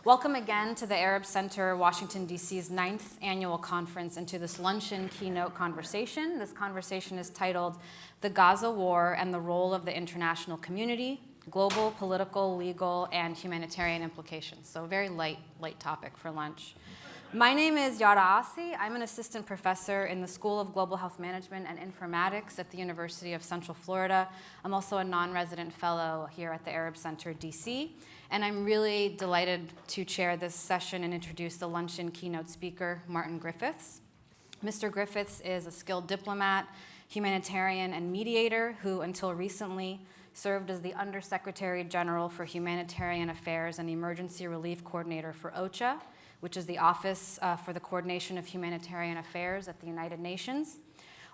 Welcome again to the Arab Center, Washington, D.C.'s 9th annual conference and to this luncheon keynote conversation. This conversation is titled The Gaza War and the Role of the International Community, Global, Political, Legal, and Humanitarian Implications. So a very light topic for lunch. My name is Yara Asi. I'm an assistant professor in the School of Global Health Management and Informatics at the University of Central Florida. I'm also a non-resident fellow here at the Arab Center, D.C., and I'm really delighted to chair this session and introduce the luncheon keynote speaker, Martin Griffiths. Mr. Griffiths is a skilled diplomat, humanitarian, and mediator who, until recently, served as the Undersecretary General for Humanitarian Affairs and Emergency Relief Coordinator for OCHA, which is the Office for the Coordination of Humanitarian Affairs at the United Nations.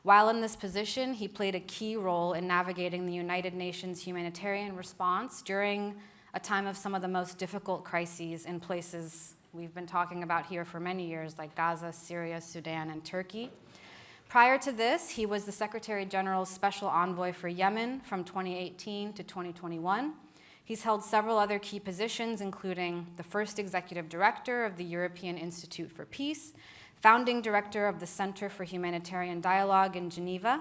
While in this position, he played a key role in navigating the United Nations humanitarian response during a time of some of the most difficult crises in places we've been talking about here for many years, like Gaza, Syria, Sudan, and Turkey. Prior to this, he was the Secretary General's Special Envoy for Yemen from 2018 to 2021. He's held several other key positions, including the first executive director of the European Institute for Peace, founding director of the Center for Humanitarian Dialogue in Geneva,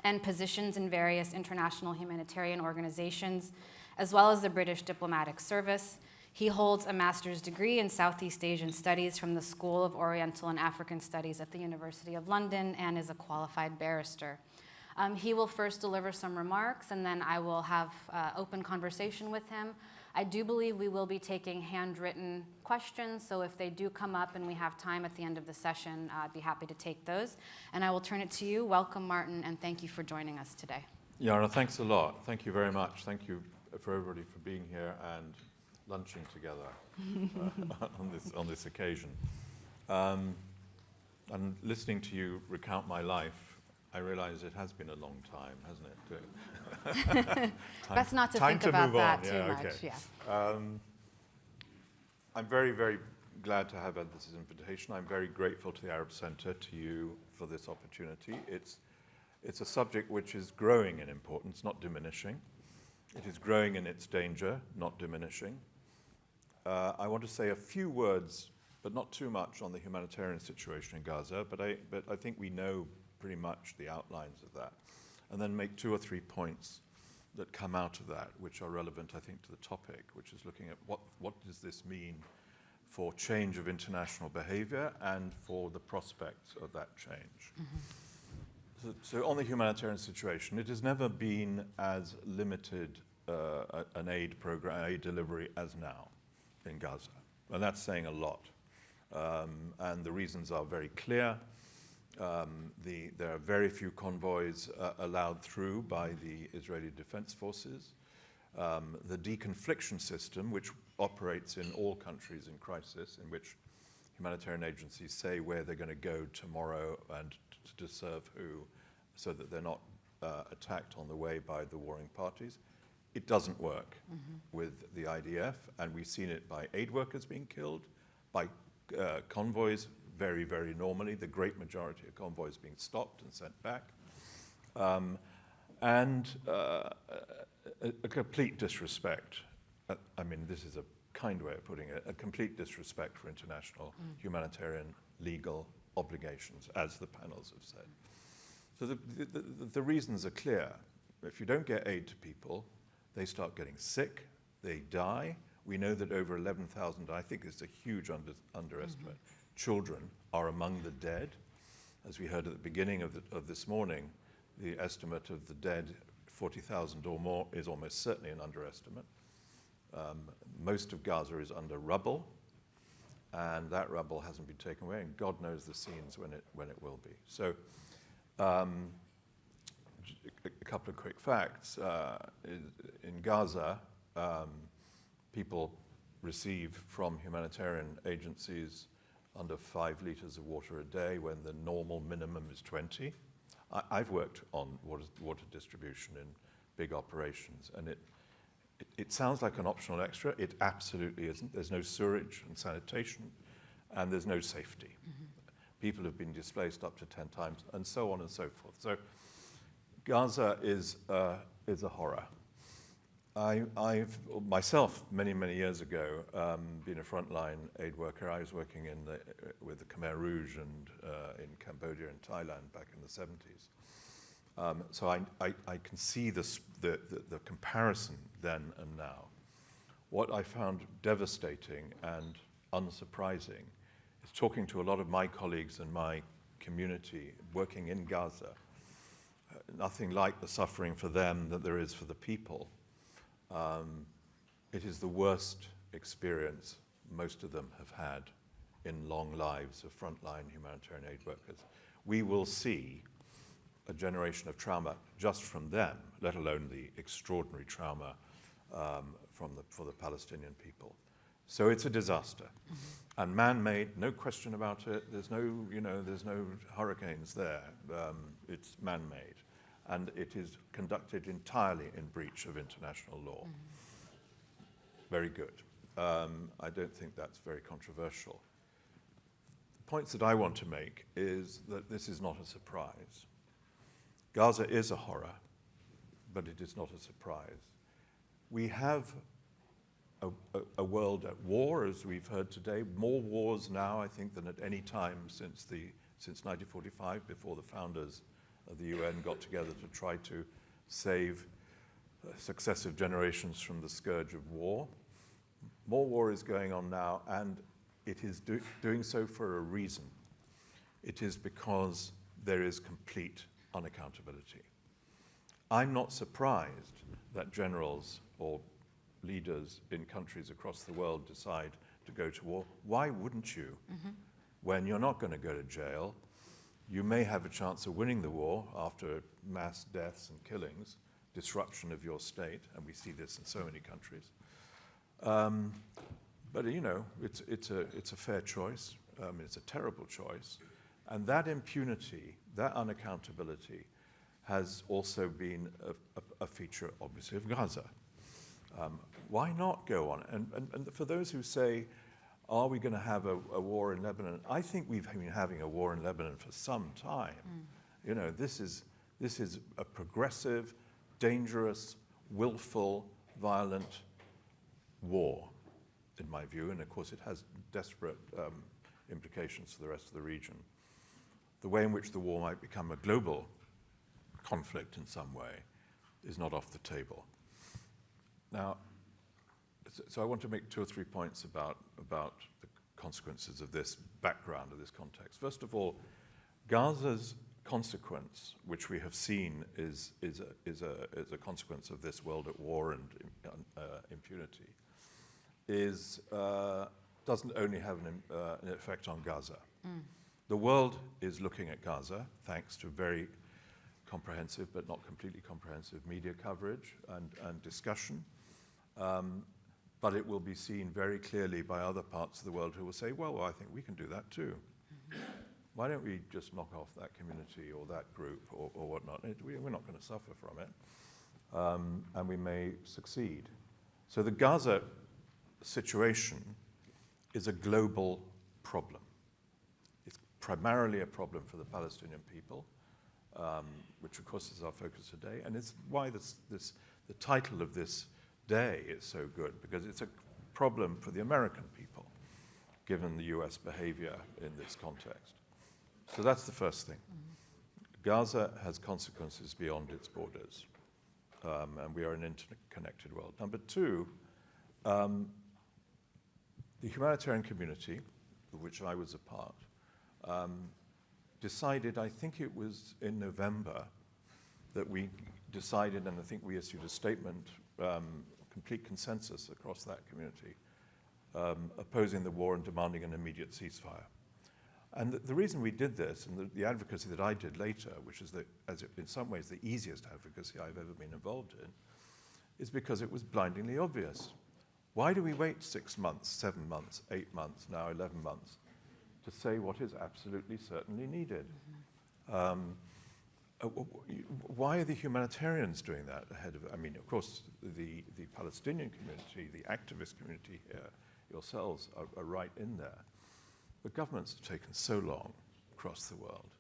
and positions in various international humanitarian organizations, as well as the British Diplomatic Service. He holds a master's degree in Southeast Asian Studies from the School of Oriental and African Studies at the University of London and is a qualified barrister. He will first deliver some remarks, and then I will have open conversation with him. I do believe we will be taking handwritten questions, so if they do come up and we have time at the end of the session, I'd be happy to take those. And I will turn it to you. Welcome, Martin, and thank you for joining us today. Yara, thanks a lot. Thank you very much. Thank you for everybody for being here and lunching together on this occasion. And listening to you recount my life, I realize it has been a long time, hasn't it? Best not to think about that too much. Okay. Yeah. I'm very, very glad to have had this invitation. I'm very grateful to the Arab Center, to you, for this opportunity. It's a subject which is growing in importance, not diminishing. It is growing in its danger, not diminishing. I want to say a few words, but not too much, on the humanitarian situation in Gaza, but I think we know pretty much the outlines of that, and then make 2 or 3 points that come out of that, which are relevant, I think, to the topic, which is looking at what does this mean for change of international behavior and for the prospects of that change. Mm-hmm. So on the humanitarian situation, it has never been as limited an aid program, aid delivery as now in Gaza, and that's saying a lot. And the reasons are very clear. There are very few convoys allowed through by the Israeli Defense Forces. The deconfliction system, which operates in all countries in crisis, in which humanitarian agencies say where they're going to go tomorrow and to serve who, so that they're not attacked on the way by the warring parties. It doesn't work with the IDF, and we've seen it by aid workers being killed, by convoys very, very normally, the great majority of convoys being stopped and sent back, and a complete disrespect. I mean, this is a kind way of putting it, a complete disrespect for international humanitarian legal obligations, as the panels have said. So the reasons are clear. If you don't get aid to people, they start getting sick, they die. We know that over 11,000, I think it's a huge underestimate, children are among the dead. As we heard at the beginning of this morning, the estimate of the dead, 40,000 or more, is almost certainly an underestimate. Most of Gaza is under rubble, and that rubble hasn't been taken away, and God knows the scenes when it will be. So a couple of quick facts. In Gaza, people receive from humanitarian agencies under 5 liters of water a day when the normal minimum is 20. I've worked on water distribution in big operations, and it sounds like an optional extra. It absolutely isn't. There's no sewerage and sanitation, and there's no safety. People have been displaced up to 10 times, and so on and so forth. So Gaza is a horror. I've myself, many, many years ago, been a frontline aid worker. I was working with the Khmer Rouge and in Cambodia and Thailand back in the 70s. So I can see the comparison then and now. What I found devastating and unsurprising is talking to a lot of my colleagues and my community working in Gaza. Nothing like the suffering for them that there is for the people. It is the worst experience most of them have had in long lives of frontline humanitarian aid workers. We will see a generation of trauma just from them, let alone the extraordinary trauma for the Palestinian people. So it's a disaster. Mm-hmm. And man-made, no question about it. There's no hurricanes there. It's man-made. And it is conducted entirely in breach of international law. Mm-hmm. Very good. I don't think that's very controversial. The points that I want to make is that this is not a surprise. Gaza is a horror, but it is not a surprise. We have a world at war, as we've heard today, more wars now, I think, than at any time since 1945, before the founders of the UN got together to try to save successive generations from the scourge of war. More war is going on now, and it is doing so for a reason. It is because there is complete unaccountability. I'm not surprised that generals or leaders in countries across the world decide to go to war. Why wouldn't you? Mm-hmm. When you're not going to go to jail, you may have a chance of winning the war after mass deaths and killings, disruption of your state, and we see this in so many countries. But it's a fair choice. It's a terrible choice, and that impunity, that unaccountability, has also been a feature, obviously, of Gaza. Why not go on? And for those who say, are we going to have a war in Lebanon? I think we've been having a war in Lebanon for some time. This is a progressive, dangerous, willful, violent war, in my view, and of course it has desperate implications for the rest of the region. The way in which the war might become a global conflict in some way is not off the table. Now, so I want to make 2 or 3 points about the consequences of this background, of this context. First of all, Gaza's consequence, which we have seen is a consequence of this world at war and impunity, doesn't only have an effect on Gaza. Mm. The world is looking at Gaza, thanks to very comprehensive, but not completely comprehensive, media coverage and discussion. But it will be seen very clearly by other parts of the world who will say, well, I think we can do that too. Mm-hmm. Why don't we just knock off that community or that group or whatnot? We're not going to suffer from it, and we may succeed. So the Gaza situation is a global problem. It's primarily a problem for the Palestinian people, which of course is our focus today, and it's why the title of this day is so good, because it's a problem for the American people, given the US behavior in this context. So that's the first thing. Mm-hmm. Gaza has consequences beyond its borders, and we are an interconnected world. Number 2, the humanitarian community, of which I was a part, decided, I think it was in November, that we decided, and I think we issued a statement, complete consensus across that community, opposing the war and demanding an immediate ceasefire. And the reason we did this, and the advocacy that I did later, which is in some ways the easiest advocacy I've ever been involved in, is because it was blindingly obvious. Why do we wait 6 months, 7 months, 8 months, now 11 months, to say what is absolutely certainly needed? Mm-hmm. Why are the humanitarians doing that ahead of it? I mean, of course, the Palestinian community, the activist community here, yourselves are right in there. But governments have taken so long across the world,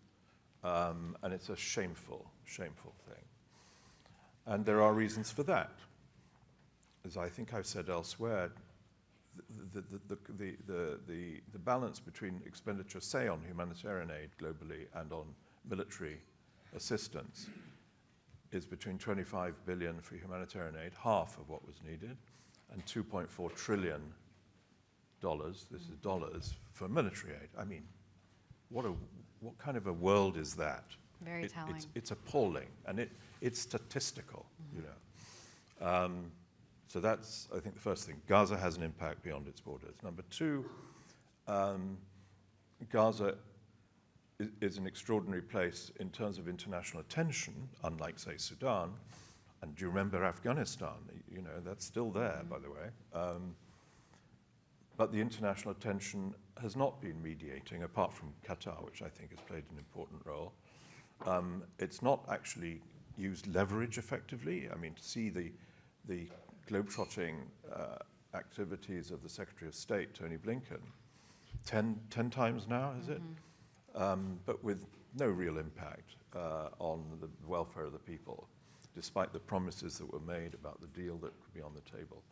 and it's a shameful, shameful thing. And there are reasons for that. as I think I've said elsewhere, the balance between expenditure, say, on humanitarian aid globally and on military assistance is between 25 billion for humanitarian aid, half of what was needed, and $2.4 trillion, this is dollars, for military aid. I mean, what kind of a world is that? Very telling. It's appalling, and it's statistical, you know. So that's, I think, the first thing. Gaza has an impact beyond its borders. Number two, Gaza is an extraordinary place in terms of international attention, unlike, say, Sudan. And do you remember Afghanistan? You know, that's still there, by the way. But the international attention has not been mediating, apart from Qatar, which I think has played an important role. It's not actually used leverage effectively. I mean, to see the globetrotting activities of the Secretary of State, Tony Blinken, 10 times now, is it? But with no real impact on the welfare of the people, despite the promises that were made about the deal that could be on the table,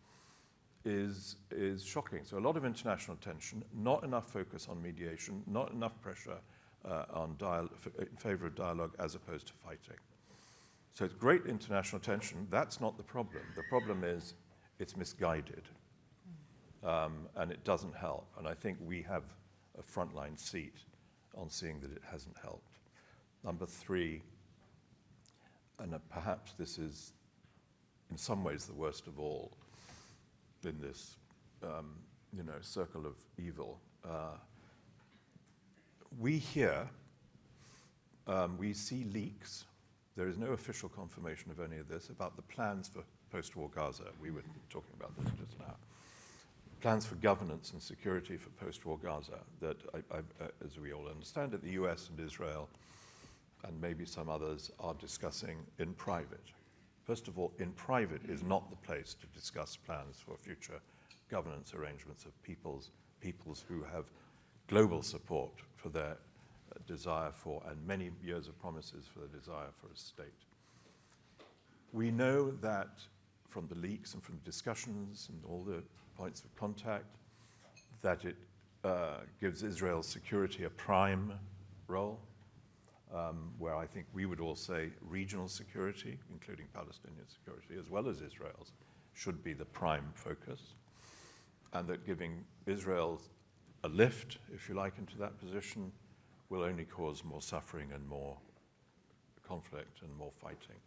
is shocking. So a lot of international attention, not enough focus on mediation, not enough pressure in favor of dialogue as opposed to fighting. So it's great international attention. That's not the problem. The problem is it's misguided, and it doesn't help. And I think we have a frontline seat on seeing that it hasn't helped. Number three, and perhaps this is in some ways the worst of all in this circle of evil. We hear, we see leaks. There is no official confirmation of any of this about the plans for post-war Gaza. We were talking about this just now. Plans for governance and security for post-war Gaza that, as we all understand it, the US and Israel and maybe some others are discussing in private. First of all, in private is not the place to discuss plans for future governance arrangements of peoples who have global support for their desire for, and many years of promises for the desire for a state. We know that from the leaks and from the discussions and all the points of contact that it gives Israel's security a prime role, where I think we would all say regional security, including Palestinian security, as well as Israel's, should be the prime focus, and that giving Israel a lift, if you like, into that position will only cause more suffering and more conflict and more fighting.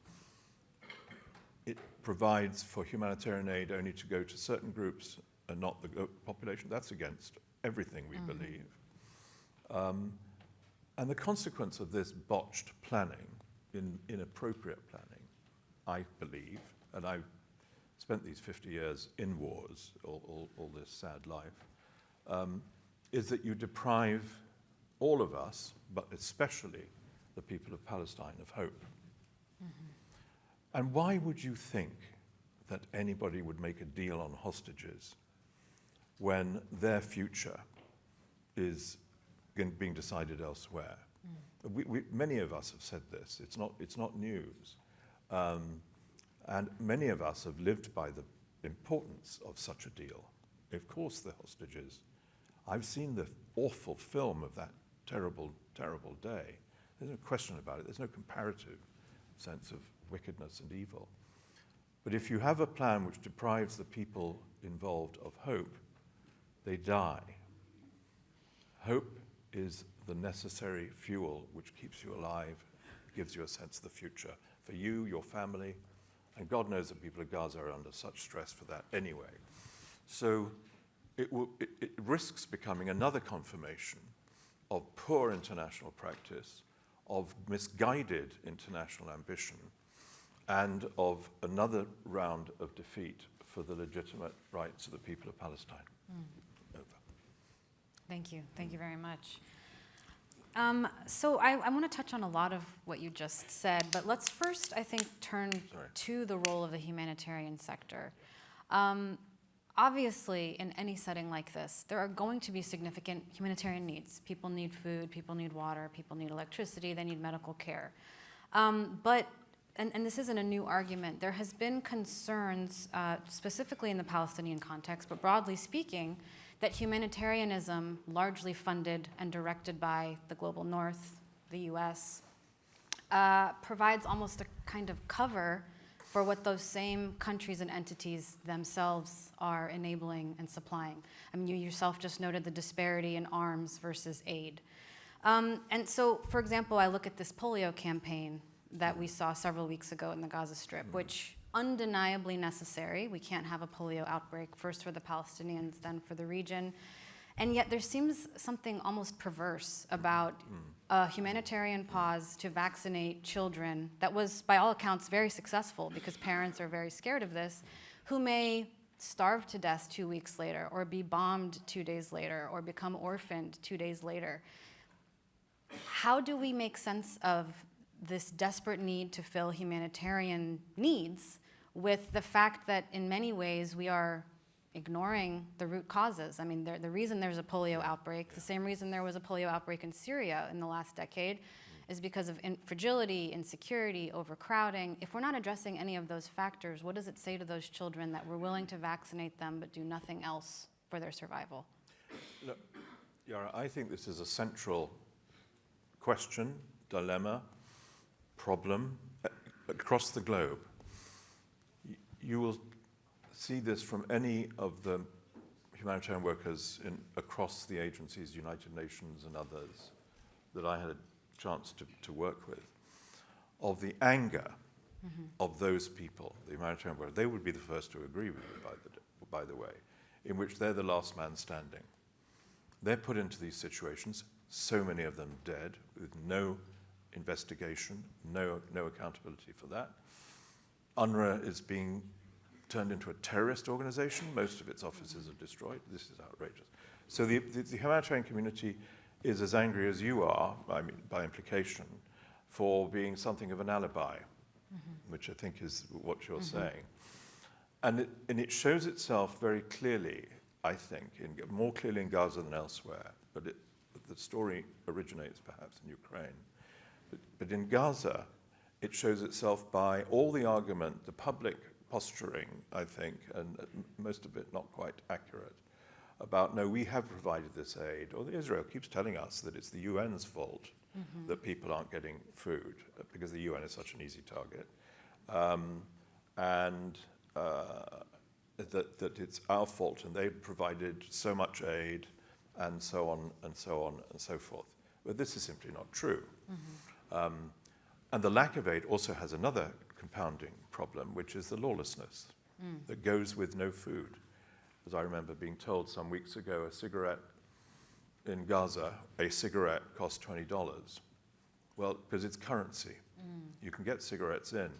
It provides for humanitarian aid only to go to certain groups and not the population. That's against everything we believe. And the consequence of this botched planning, inappropriate planning, I believe, and I've spent these 50 years in wars, all this sad life, is that you deprive all of us, but especially the people of Palestine, of hope. And why would you think that anybody would make a deal on hostages when their future is being decided elsewhere? Many of us have said this. It's not news. And many of us have lived by the importance of such a deal. Of course, the hostages. I've seen the awful film of that terrible, terrible day. There's no question about it. There's no comparative sense of wickedness and evil. But if you have a plan which deprives the people involved of hope, they die. Hope is the necessary fuel which keeps you alive, gives you a sense of the future for you, your family, and God knows that people of Gaza are under such stress for that anyway. So it risks becoming another confirmation of poor international practice, of misguided international ambition, and of another round of defeat for the legitimate rights of the people of Palestine. Over. Thank you. Thank you very much. So I want to touch on a lot of what you just said, but let's first, I think, turn to the role of the humanitarian sector. Obviously, in any setting like this, there are going to be significant humanitarian needs. People need food, people need water, people need electricity, they need medical care. But and this isn't a new argument, there has been concerns, specifically in the Palestinian context, but broadly speaking, that humanitarianism, largely funded and directed by the global north, the US, provides almost a kind of cover for what those same countries and entities themselves are enabling and supplying. I mean, you yourself just noted the disparity in arms versus aid. And so, for example, I look at this polio campaign that we saw several weeks ago in the Gaza Strip, which undeniably necessary. We can't have a polio outbreak, first for the Palestinians, then for the region. And yet there seems something almost perverse about a humanitarian pause to vaccinate children that was, by all accounts, very successful because parents are very scared of this, who may starve to death 2 weeks later, or be bombed 2 days later, or become orphaned 2 days later. How do we make sense of this desperate need to fill humanitarian needs with the fact that in many ways we are ignoring the root causes? I mean, the reason there's a polio outbreak, the same reason there was a polio outbreak in Syria in the last decade, is because of fragility, insecurity, overcrowding. If we're not addressing any of those factors, what does it say to those children that we're willing to vaccinate them but do nothing else for their survival? Look, Yara, I think this is a central question, dilemma, problem across the globe. You will see this from any of the humanitarian workers across the agencies, United Nations and others, that I had a chance to work with, of the anger of those people, the humanitarian workers. They would be the first to agree with me, by the way, in which they're the last man standing. They're put into these situations, so many of them dead, with no investigation, no accountability for that. UNRWA is being turned into a terrorist organization. Most of its offices are destroyed. This is outrageous. So the humanitarian community is as angry as you are, I mean, by implication, for being something of an alibi, which I think is what you're saying. And it shows itself very clearly, I think, more clearly in Gaza than elsewhere, but the story originates perhaps in Ukraine. But in Gaza, it shows itself by all the argument, the public posturing, I think, and most of it not quite accurate, about, no, we have provided this aid, or Israel keeps telling us that it's the UN's fault that people aren't getting food, because the UN is such an easy target, and that it's our fault, and they provided so much aid, and so on, and so on, and so forth. But this is simply not true. And the lack of aid also has another compounding problem, which is the lawlessness that goes with no food. As I remember being told some weeks ago, a cigarette in Gaza, a cigarette costs $20. Well, because it's currency. You can get cigarettes in,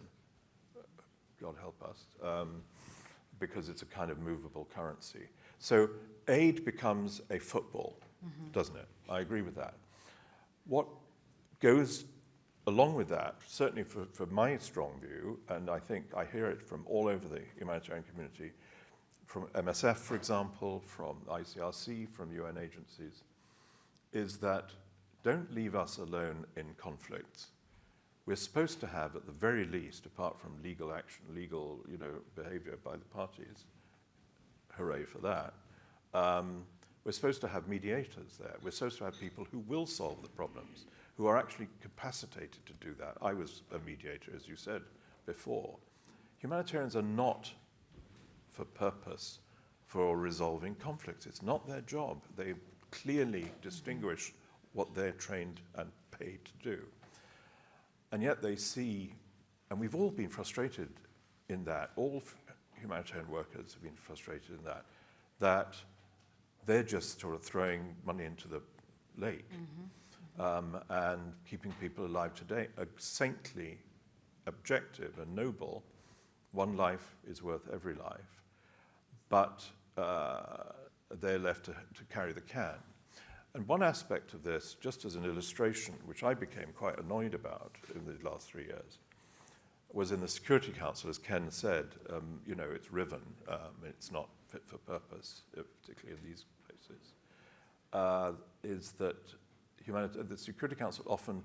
God help us, because it's a kind of movable currency. So aid becomes a football, doesn't it? I agree with that. What goes along with that, certainly for my strong view, and I think I hear it from all over the humanitarian community, from MSF, for example, from ICRC, from UN agencies, is that don't leave us alone in conflicts. We're supposed to have, at the very least, apart from legal action, legal behavior by the parties, hooray for that, we're supposed to have mediators there. We're supposed to have people who will solve the problems, who are actually capacitated to do that. I was a mediator, as you said before. Humanitarians are not for purpose for resolving conflicts. It's not their job. They clearly distinguish what they're trained and paid to do. And yet they see, and we've all been frustrated in that, all humanitarian workers have been frustrated in that they're just sort of throwing money into the lake and keeping people alive today. A saintly objective and noble, one life is worth every life, but they're left to carry the can. And one aspect of this, just as an illustration, which I became quite annoyed about in the last 3 years, was in the Security Council, as Ken said, it's riven, it's not fit for purpose, particularly in these places, is that the Security Council often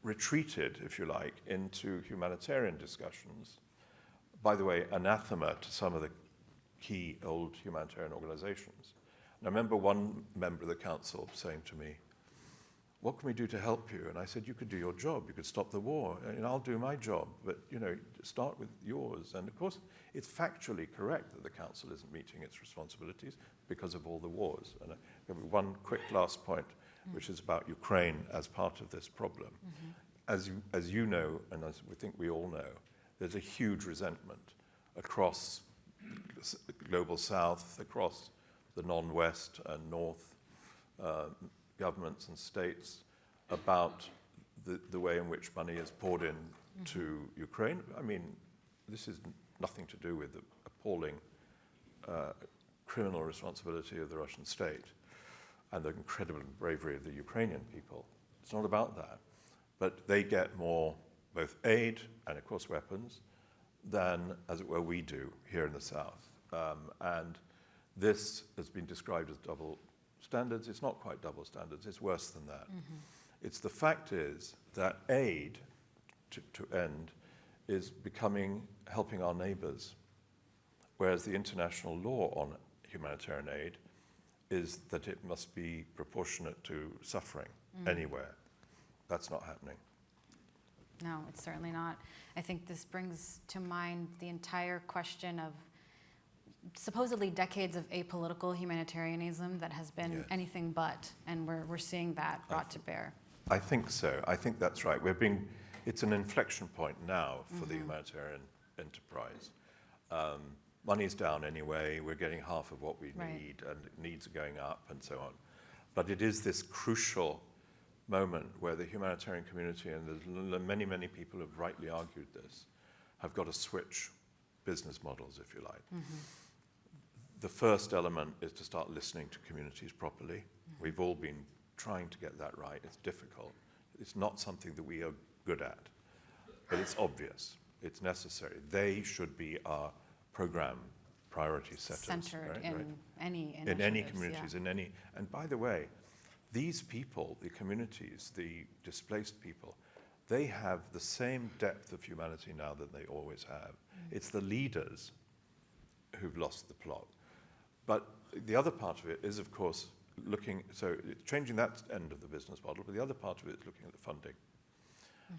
retreated, if you like, into humanitarian discussions. By the way, anathema to some of the key old humanitarian organizations. And I remember one member of the council saying to me, "What can we do to help you?" And I said, "You could do your job. You could stop the war, and I'll do my job. But, start with yours." And of course, it's factually correct that the council isn't meeting its responsibilities because of all the wars. And I have one quick last point, which is about Ukraine as part of this problem. As you know, and as we think we all know, there's a huge resentment across the global south, across the non-West and North governments and states about the way in which money is poured in to Ukraine. I mean, this is nothing to do with the appalling criminal responsibility of the Russian state and the incredible bravery of the Ukrainian people. It's not about that. But they get more both aid and, of course, weapons than, as it were, we do here in the South. And this has been described as double standards. It's not quite double standards. It's worse than that. It's the fact is that aid to end is helping our neighbors, whereas the international law on humanitarian aid is that it must be proportionate to suffering anywhere. That's not happening. No, it's certainly not. I think this brings to mind the entire question of supposedly decades of apolitical humanitarianism that has been anything but, and we're seeing that brought to bear. I think so. I think that's right. It's an inflection point now for the humanitarian enterprise. Money's down anyway. We're getting half of what we need, and needs are going up, and so on. But it is this crucial moment where the humanitarian community, and there's many, many people have rightly argued this, have got to switch business models, if you like. The first element is to start listening to communities properly. We've all been trying to get that right. It's difficult. It's not something that we are good at, but it's obvious. It's necessary. They should be our program priority setters. Centered in any initiatives. In any communities, and by the way, these people, the communities, the displaced people, they have the same depth of humanity now that they always have. It's the leaders who've lost the plot. But the other part of it is, of course, changing that end of the business model, but the other part of it is looking at the funding.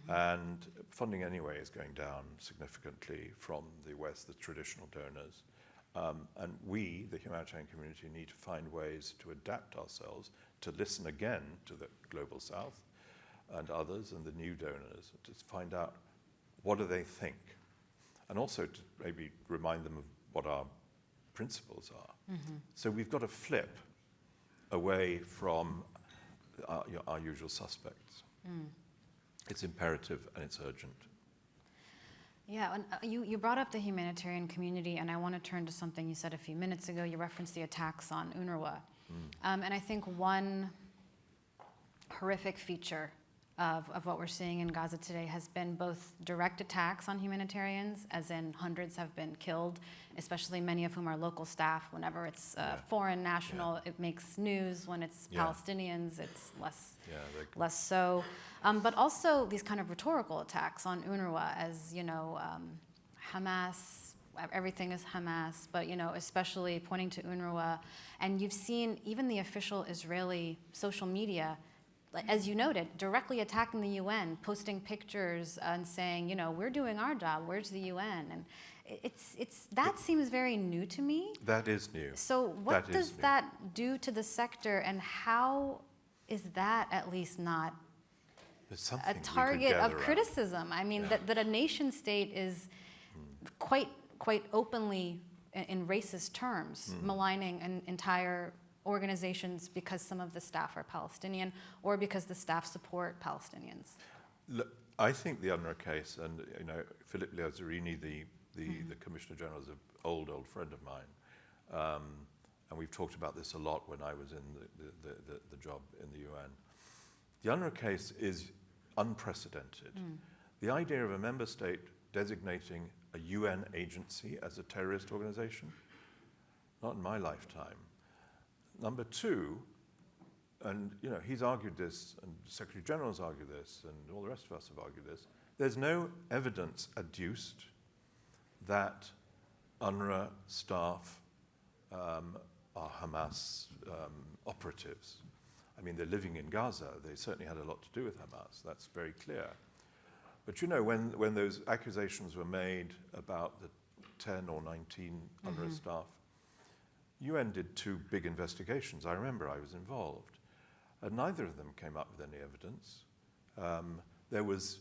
And funding anyway is going down significantly from the West, the traditional donors. And we, the humanitarian community, need to find ways to adapt ourselves, to listen again to the Global South and others and the new donors, to find out what do they think, and also to maybe remind them of what our principles are. So we've got to flip away from our usual suspects. It's imperative and it's urgent. Yeah, and you brought up the humanitarian community, and I want to turn to something you said a few minutes ago. You referenced the attacks on UNRWA. And I think one horrific feature of what we're seeing in Gaza today has been both direct attacks on humanitarians, as in hundreds have been killed, especially many of whom are local staff. Whenever it's foreign national, it makes news. When it's Palestinians, it's less so. But also these kind of rhetorical attacks on UNRWA, as Hamas, everything is Hamas, but especially pointing to UNRWA. And you've seen even the official Israeli social media, as you noted, directly attacking the UN, posting pictures and saying, we're doing our job, where's the UN? And that seems very new to me. That is new. So what does that do to the sector, and how is that at least not a target of criticism? I mean, that a nation state is quite openly, in racist terms, maligning an entire organizations because some of the staff are Palestinian or because the staff support Palestinians. Look, I think the UNRWA case, and Philippe Lazzarini, the Commissioner General, is an old friend of mine, and we've talked about this a lot when I was in the job in the UN. The UNRWA case is unprecedented. The idea of a member state designating a UN agency as a terrorist organization, not in my lifetime. Number two, he's argued this, and the Secretary General's argued this, and all the rest of us have argued this. There's no evidence adduced that UNRWA staff are Hamas operatives. I mean, they're living in Gaza. They certainly had a lot to do with Hamas. That's very clear. But when those accusations were made about the 10 or 19 UNRWA staff, UN did 2 big investigations. I remember I was involved. And neither of them came up with any evidence. There's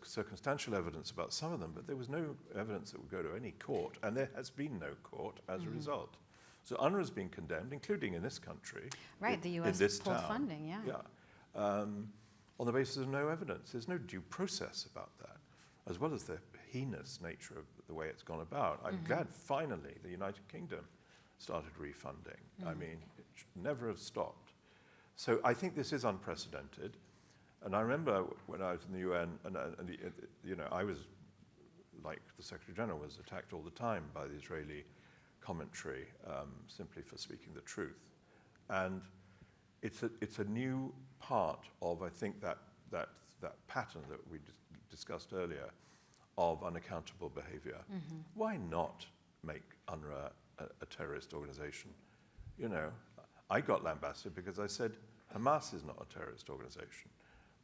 circumstantial evidence about some of them, but there was no evidence that would go to any court, and there has been no court as a result. So UNRWA has been condemned, including in this country. Right, the U.S. pulled funding, yeah. Yeah. On the basis of no evidence. There's no due process about that, as well as the heinous nature of the way it's gone about. I'm glad finally the United Kingdom started refunding. I mean, it should never have stopped. So I think this is unprecedented. And I remember when I was in the UN, I was, like the Secretary General, was attacked all the time by the Israeli commentary simply for speaking the truth. And it's a new part of, I think, that pattern that we discussed earlier of unaccountable behavior. Why not make UNRWA a terrorist organization? I got lambasted because I said Hamas is not a terrorist organization,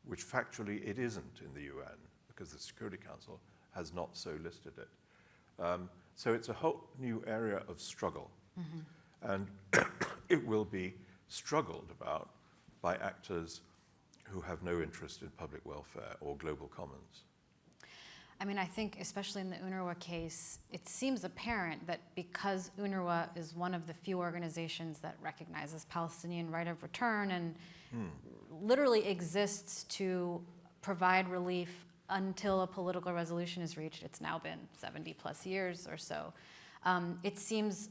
which factually it isn't in the UN because the Security Council has not so listed it. So it's a whole new area of struggle. And it will be struggled about by actors who have no interest in public welfare or global commons. I mean, I think especially in the UNRWA case, it seems apparent that because UNRWA is one of the few organizations that recognizes Palestinian right of return and literally exists to provide relief until a political resolution is reached, it's now been 70 plus years or so, it seems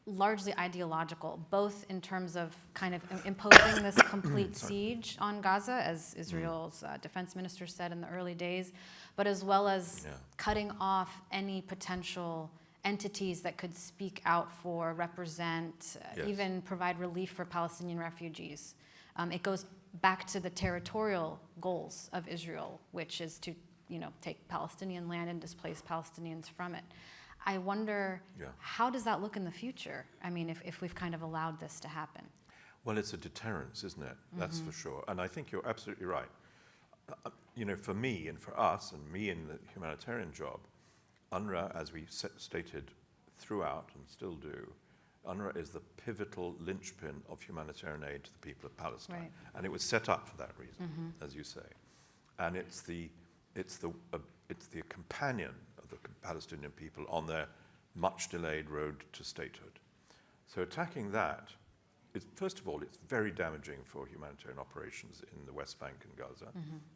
largely ideological, both in terms of kind of imposing this complete siege on Gaza, as Israel's defense minister said in the early days, but as well as cutting off any potential entities that could speak out for, represent, even provide relief for Palestinian refugees. It goes back to the territorial goals of Israel, which is to, take Palestinian land and displace Palestinians from it. I wonder, how does that look in the future? I mean, if we've kind of allowed this to happen. Well, it's a deterrence, isn't it? That's for sure. And I think you're absolutely right. For me and for us and me in the humanitarian job, UNRWA, as we stated throughout and still do, UNRWA is the pivotal linchpin of humanitarian aid to the people of Palestine. Right. And it was set up for that reason, as you say. And it's the companion of the Palestinian people on their much delayed road to statehood. So attacking that is, first of all, it's very damaging for humanitarian operations in the West Bank and Gaza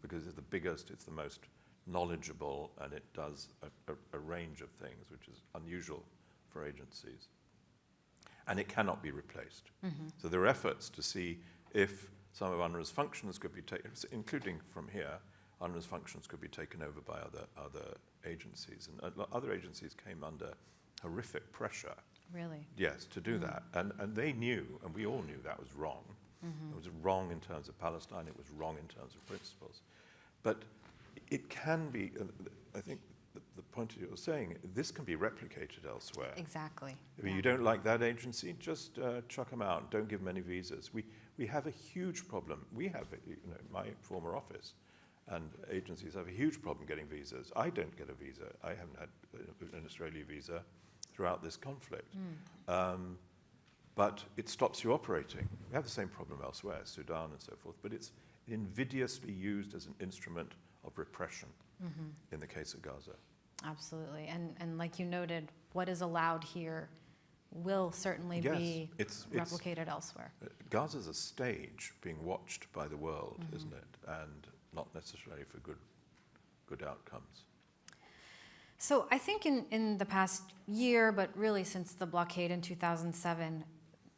because it's the biggest, it's the most knowledgeable, and it does a range of things which is unusual for agencies. And it cannot be replaced. So there are efforts to see if some of UNRWA's functions could be taken, including from here, UNRWA's functions could be taken over by other agencies. And other agencies came under horrific pressure. Really? Yes, to do that. And they knew, and we all knew that was wrong. It was wrong in terms of Palestine, it was wrong in terms of principles. But it can be, I think the point you're saying, this can be replicated elsewhere. Exactly. I mean, you don't like that agency, just chuck them out, don't give them any visas. We have a huge problem. We have, my former office and agencies have a huge problem getting visas. I don't get a visa. I haven't had an Australia visa throughout this conflict. But it stops you operating. We have the same problem elsewhere, Sudan and so forth, but it's invidiously used as an instrument of repression in the case of Gaza. Absolutely. And like you noted, what is allowed here will certainly be replicated elsewhere. Gaza's a stage being watched by the world, isn't it? And not necessarily for good outcomes. So I think in the past year, but really since the blockade in 2007,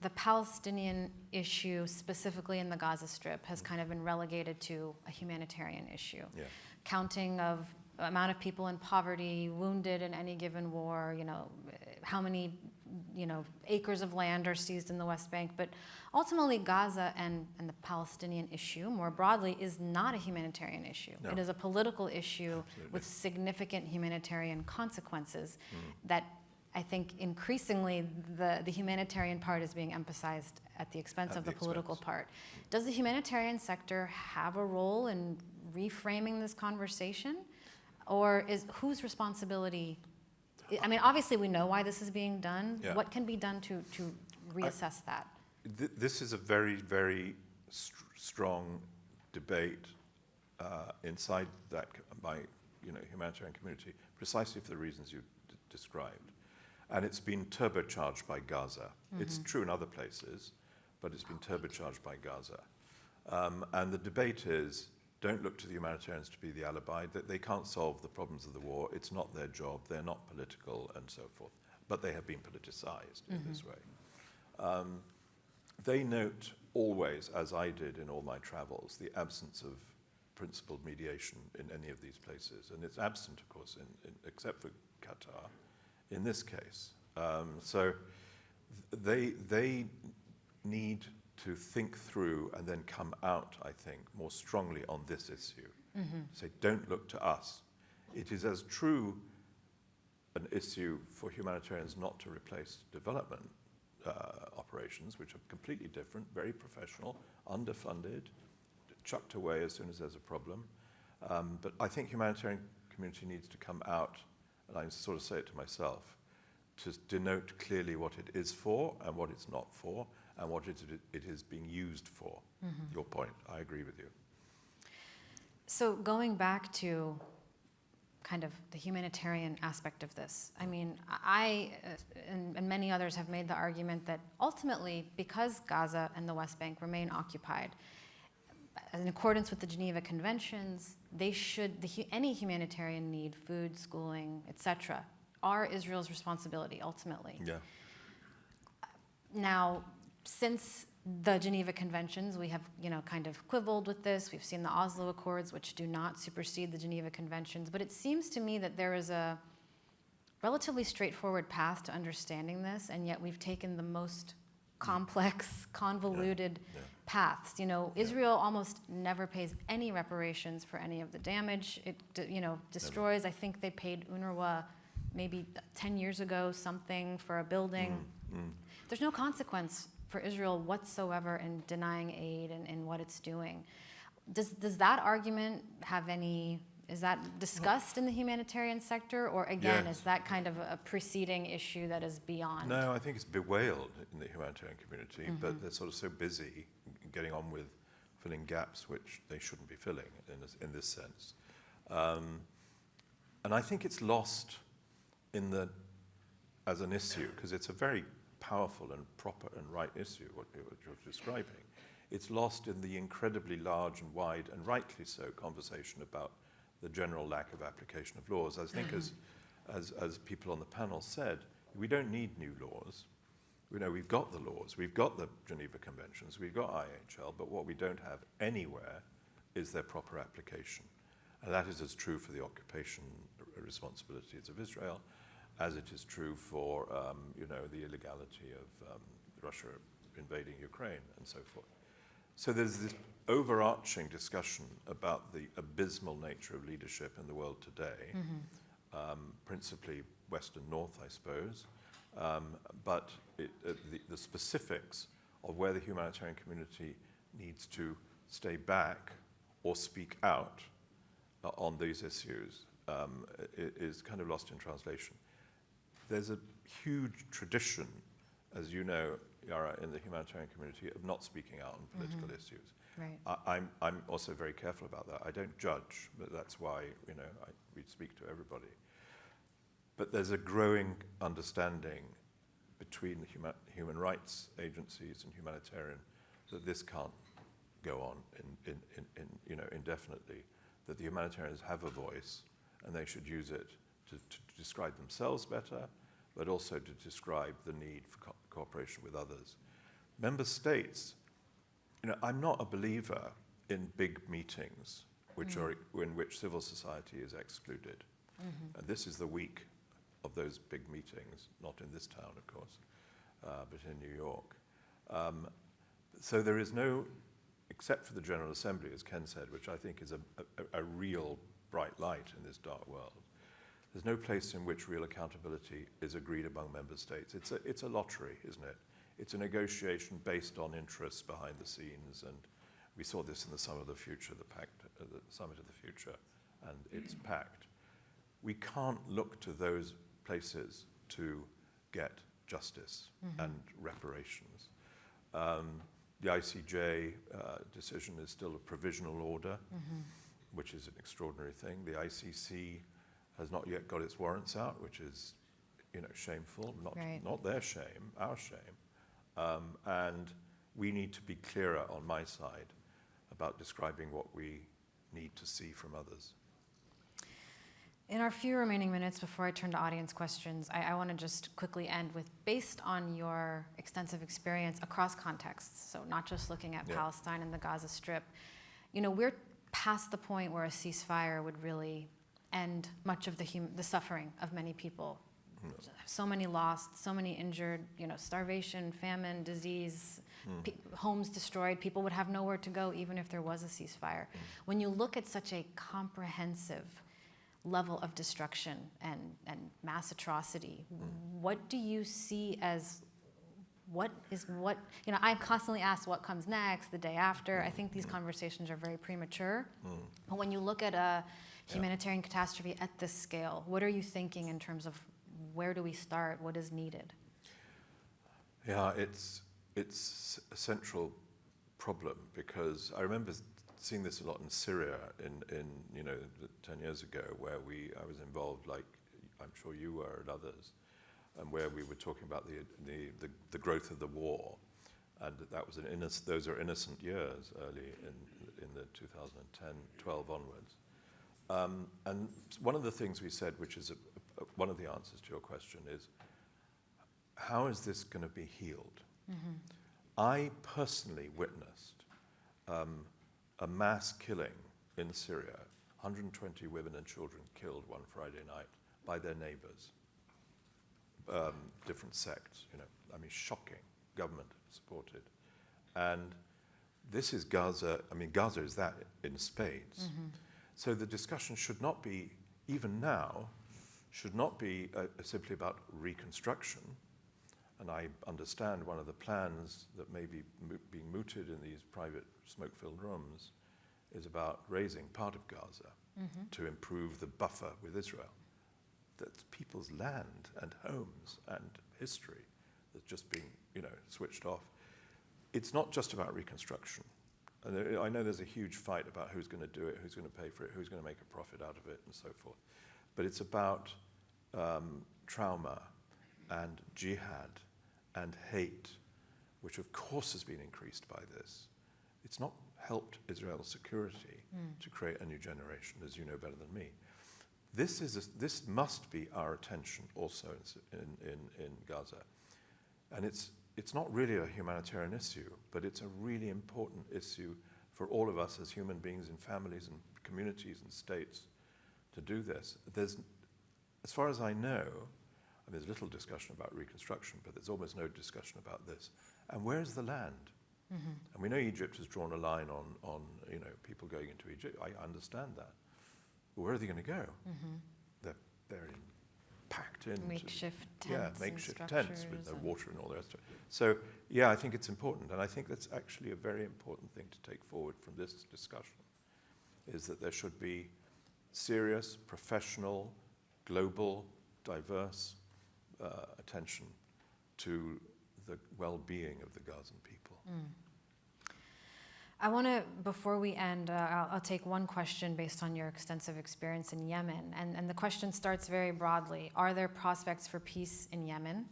the Palestinian issue, specifically in the Gaza Strip, has kind of been relegated to a humanitarian issue. Yeah. Counting of amount of people in poverty, wounded in any given war, how many acres of land are seized in the West Bank. But ultimately, Gaza and the Palestinian issue, more broadly, is not a humanitarian issue. No. It is a political issue Absolutely. with significant humanitarian consequences that I think increasingly the humanitarian part is being emphasized at the expense of the political part. Does the humanitarian sector have a role in reframing this conversation? Or is whose responsibility? I mean, obviously we know why this is being done. Yeah. What can be done to reassess that? This is a very, very strong debate inside that by humanitarian community, precisely for the reasons you described. And it's been turbocharged by Gaza. It's true in other places, but it's been turbocharged by Gaza. And the debate is, don't look to the humanitarians to be the alibi, that they can't solve the problems of the war. It's not their job. They're not political and so forth. But they have been politicized in this way. They note always, as I did in all my travels, the absence of principled mediation in any of these places. And it's absent, of course, except for Qatar, in this case. So they need to think through and then come out, I think, more strongly on this issue. Say, don't look to us. It is as true an issue for humanitarians not to replace development operations, which are completely different, very professional, underfunded, chucked away as soon as there's a problem. But I think humanitarian community needs to come out, and I sort of say it to myself, to denote clearly what it is for and what it's not for, and what it is being used for. Your point, I agree with you. So going back to kind of the humanitarian aspect of this, I mean, I and many others have made the argument that ultimately, because Gaza and the West Bank remain occupied, in accordance with the Geneva Conventions, any humanitarian need, food, schooling, etc., are Israel's responsibility ultimately. Yeah. Now, since the Geneva Conventions, we have, kind of quibbled with this. We've seen the Oslo Accords, which do not supersede the Geneva Conventions. But it seems to me that there is a relatively straightforward path to understanding this, and yet we've taken the most complex, convoluted paths. Israel almost never pays any reparations for any of the damage it, destroys. I think they paid UNRWA maybe 10 years ago something for a building. There's no consequence for Israel whatsoever in denying aid and what it's doing. Does that argument have any, is that discussed in the humanitarian sector, or again, is that kind of a preceding issue that is beyond? No, I think it's bewailed in the humanitarian community, but they're sort of so busy getting on with filling gaps which they shouldn't be filling in this sense. And I think it's lost as an issue, because it's a very powerful and proper and right issue, what you're describing. It's lost in the incredibly large and wide, and rightly so, conversation about the general lack of application of laws. I think as people on the panel said, we don't need new laws. We've got the laws, we've got the Geneva Conventions, we've got IHL, but what we don't have anywhere is their proper application. And that is as true for the occupation responsibilities of Israel as it is true for the illegality of Russia invading Ukraine and so forth. So there's this overarching discussion about the abysmal nature of leadership in the world today, principally West and North, I suppose, but the specifics of where the humanitarian community needs to stay back or speak out on these issues is kind of lost in translation. There's a huge tradition, as you know, Yara, in the humanitarian community of not speaking out on political issues. Right. I'm also very careful about that. I don't judge, but that's why we speak to everybody. But there's a growing understanding between the human rights agencies and humanitarian that this can't go on indefinitely. That the humanitarians have a voice, and they should use it to describe themselves better, but also to describe the need for cooperation with others. Member states, I'm not a believer in big meetings in which civil society is excluded. And this is the week of those big meetings, not in this town, of course. but in New York. So there is no, except for the General Assembly, as Ken said, which I think is a real bright light in this dark world, there's no place in which real accountability is agreed among member states. It's a lottery, isn't it? It's a negotiation based on interests behind the scenes, and we saw this in the Summit of the Future, the Summit of the Future, and its pact. We can't look to those places to get justice and reparations. The ICJ decision is still a provisional order, which is an extraordinary thing. The ICC has not yet got its warrants out, which is, shameful. Not their shame, our shame. And we need to be clearer on my side about describing what we need to see from others. In our few remaining minutes before I turn to audience questions, I want to just quickly end with, based on your extensive experience across contexts, so not just looking at Palestine and the Gaza Strip, we're past the point where a ceasefire would really end much of the suffering of many people. So many lost, so many injured, starvation, famine, disease, homes destroyed. People would have nowhere to go even if there was a ceasefire. When you look at such a comprehensive level of destruction and mass atrocity, what do you see as I constantly ask what comes next, the day after. I think these conversations are very premature. But when you look at a humanitarian catastrophe at this scale, what are you thinking in terms of where do we start? What is needed? Yeah, it's a central problem, because I remember seeing this a lot in Syria in 10 years ago, where I was involved, like I'm sure you were and others, and where we were talking about the growth of the war, and that was those are innocent years, early in the 2010-12 onwards. And one of the things we said, which is one of the answers to your question, is how is this going to be healed? I personally witnessed a mass killing in Syria, 120 women and children killed one Friday night by their neighbors, different sects, shocking, government supported. And this is Gaza. Gaza is that in spades. So the discussion should not be, even now, simply about reconstruction. And I understand one of the plans that may be being mooted in these private smoke-filled rooms is about raising part of Gaza to improve the buffer with Israel. That's people's land and homes and history that's just being, switched off. It's not just about reconstruction. And I know there's a huge fight about who's going to do it, who's going to pay for it, who's going to make a profit out of it, and so forth. But it's about trauma and jihad and hate, which of course has been increased by this. It's not helped Israel's security to create a new generation, as you know better than me. This must be our attention also in Gaza. And it's not really a humanitarian issue, but it's a really important issue for all of us as human beings in families and communities and states to do this. As far as I know, there's little discussion about reconstruction, but there's almost no discussion about this. And where's the land? And we know Egypt has drawn a line on people going into Egypt. I understand that. But where are they going to go? They're packed in. Makeshift tents. Makeshift tents with no water and all the rest of it. So, I think it's important. And I think that's actually a very important thing to take forward from this discussion, is that there should be serious, professional, global, diverse attention to the well-being of the Gazan people. I want to, before we end, I'll take one question based on your extensive experience in Yemen. And the question starts very broadly. Are there prospects for peace in Yemen?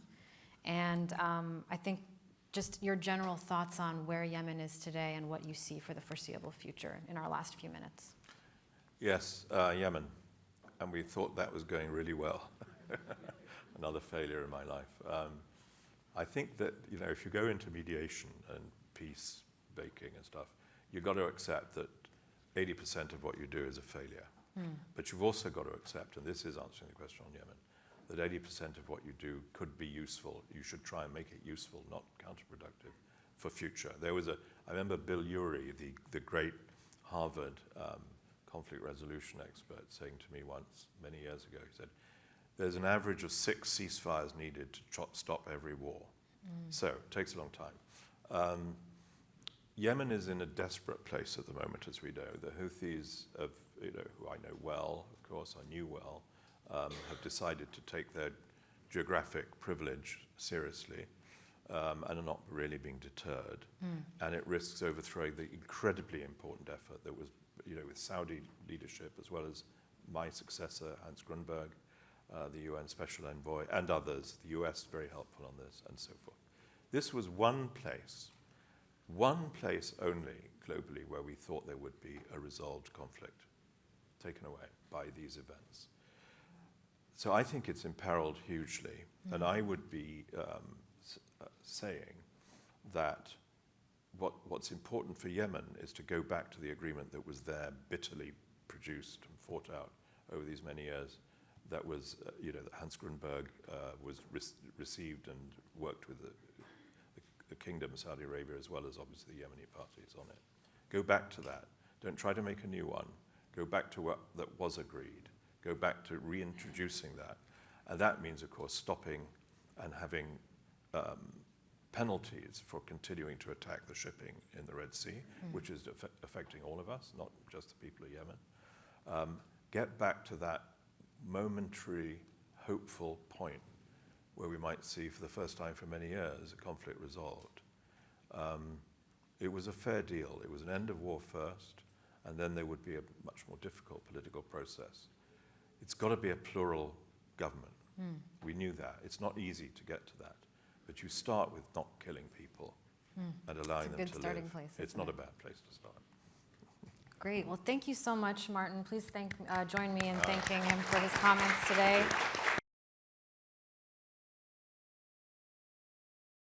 And I think just your general thoughts on where Yemen is today and what you see for the foreseeable future in our last few minutes. Yes, Yemen. And we thought that was going really well. Another failure in my life. I think that, if you go into mediation and peace baking and stuff, you've got to accept that 80% of what you do is a failure. But you've also got to accept, and this is answering the question on Yemen, that 80% of what you do could be useful. You should try and make it useful, not counterproductive for future. I remember Bill Urey, the great Harvard conflict resolution expert, saying to me once, many years ago, he said, there's an average of 6 ceasefires needed to stop every war. So it takes a long time. Yemen is in a desperate place at the moment, as we know. The Houthis, who I know well, of course, I knew well, have decided to take their geographic privilege seriously and are not really being deterred. And it risks overthrowing the incredibly important effort that was, with Saudi leadership, as well as my successor, Hans Grunberg, the UN Special Envoy, and others, the US very helpful on this, and so forth. This was one place only globally where we thought there would be a resolved conflict taken away by these events. So I think it's imperiled hugely, and I would be saying that what's important for Yemen is to go back to the agreement that was there, bitterly produced and fought out over these many years, that was, that Hans Grunberg was received and worked with the Kingdom of Saudi Arabia, as well as obviously the Yemeni parties on it. Go back to that. Don't try to make a new one. Go back to what that was agreed. Go back to reintroducing that. And that means, of course, stopping and having penalties for continuing to attack the shipping in the Red Sea, which is affecting all of us, not just the people of Yemen. Get back to that momentary, hopeful point where we might see, for the first time for many years, a conflict resolved. It was a fair deal. It was an end of war first, and then there would be a much more difficult political process. It's got to be a plural government. We knew that. It's not easy to get to that. But you start with not killing people and allowing them to live. It's a good starting place. It's not a bad place to start. Great. Well, thank you so much, Martin. Please join me in thanking him for his comments today.